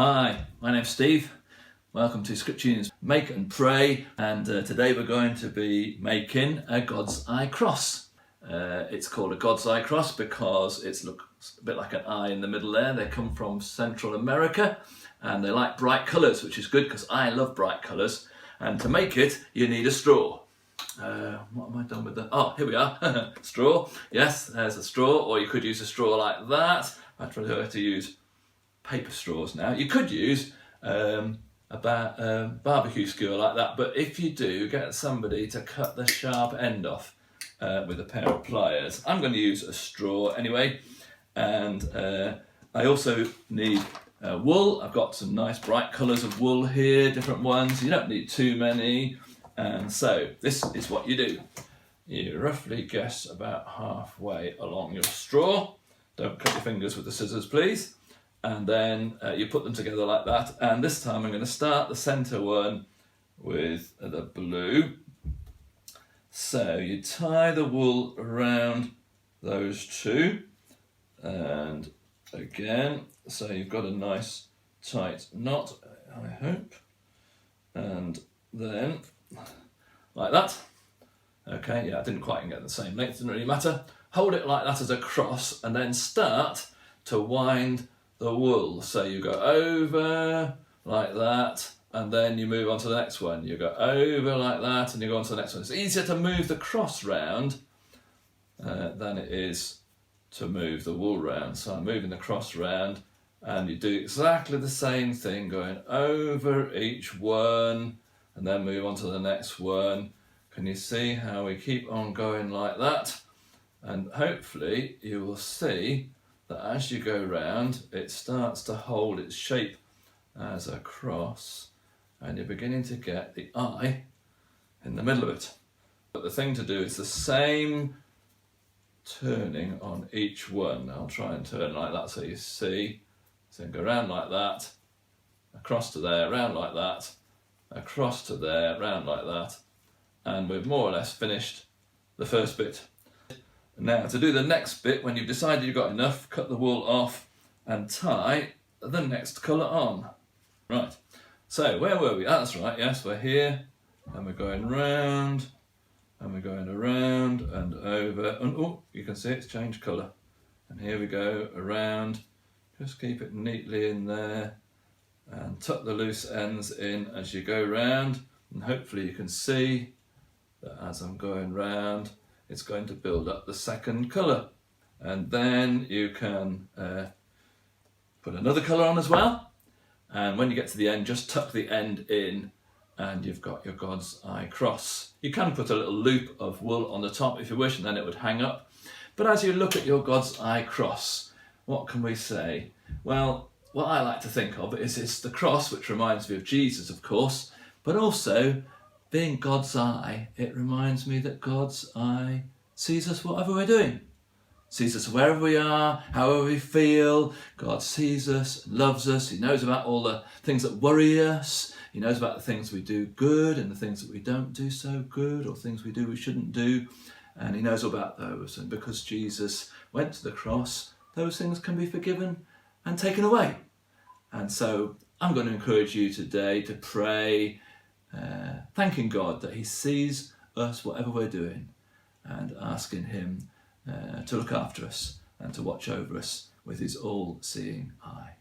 Hi, my name's Steve. Welcome to Scripture Union's Make and Pray, and today we're going to be making a God's Eye cross. It's called a God's Eye cross because it looks a bit like an eye in the middle there. They come from Central America and they like bright colours, which is good because I love bright colours. And to make it, you need a straw. What am I done with that? Oh, here we are. Straw. Yes, there's a straw, or you could use a straw like that. I prefer to use paper straws now. You could use a barbecue skewer like that, but if you do, get somebody to cut the sharp end off with a pair of pliers. I'm going to use a straw anyway, and I also need wool. I've got some nice bright colours of wool here, different ones. You don't need too many, and so this is what you do. You roughly guess about halfway along your straw. Don't cut your fingers with the scissors, please. And then you put them together like that. And this time I'm going to start the centre one with the blue. So you tie the wool around those two. And again, so you've got a nice tight knot, I hope. And then, like that. Okay, yeah, I didn't quite get the same length, didn't really matter. Hold it like that as a cross and then start to wind the wool. So you go over like that, and then you move on to the next one. You go over like that, and you go on to the next one. It's easier to move the cross round than it is to move the wool round. So I'm moving the cross round, and you do exactly the same thing, going over each one, and then move on to the next one. Can you see how we keep on going like that? And hopefully you will see that as you go round, it starts to hold its shape as a cross, and you're beginning to get the eye in the middle of it. But the thing to do is the same turning on each one. I'll try and turn like that so you see. So go round like that, across to there, round like that, across to there, round like that, and we've more or less finished the first bit. Now, to do the next bit, when you've decided you've got enough, cut the wool off and tie the next colour on. Right, so where were we? That's right, yes, we're here, and we're going round, and we're going around and over, and oh, you can see it's changed colour. And here we go, around, just keep it neatly in there, and tuck the loose ends in as you go round, and hopefully you can see that as I'm going round, it's going to build up the second colour. And then you can put another colour on as well. And when you get to the end, just tuck the end in and you've got your God's Eye cross. You can put a little loop of wool on the top if you wish, and then it would hang up. But as you look at your God's Eye cross, what can we say? Well, what I like to think of is it's the cross, which reminds me of Jesus, of course, but also being God's eye, it reminds me that God's eye sees us whatever we're doing. Sees us wherever we are, however we feel. God sees us, loves us. He knows about all the things that worry us. He knows about the things we do good and the things that we don't do so good, or things we do we shouldn't do. And he knows all about those. And because Jesus went to the cross, those things can be forgiven and taken away. And so I'm going to encourage you today to pray, thanking God that he sees us whatever we're doing, and asking him to look after us and to watch over us with his all-seeing eye.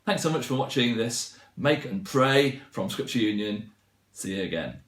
Thanks so much for watching this Make and Pray from Scripture Union. See you again.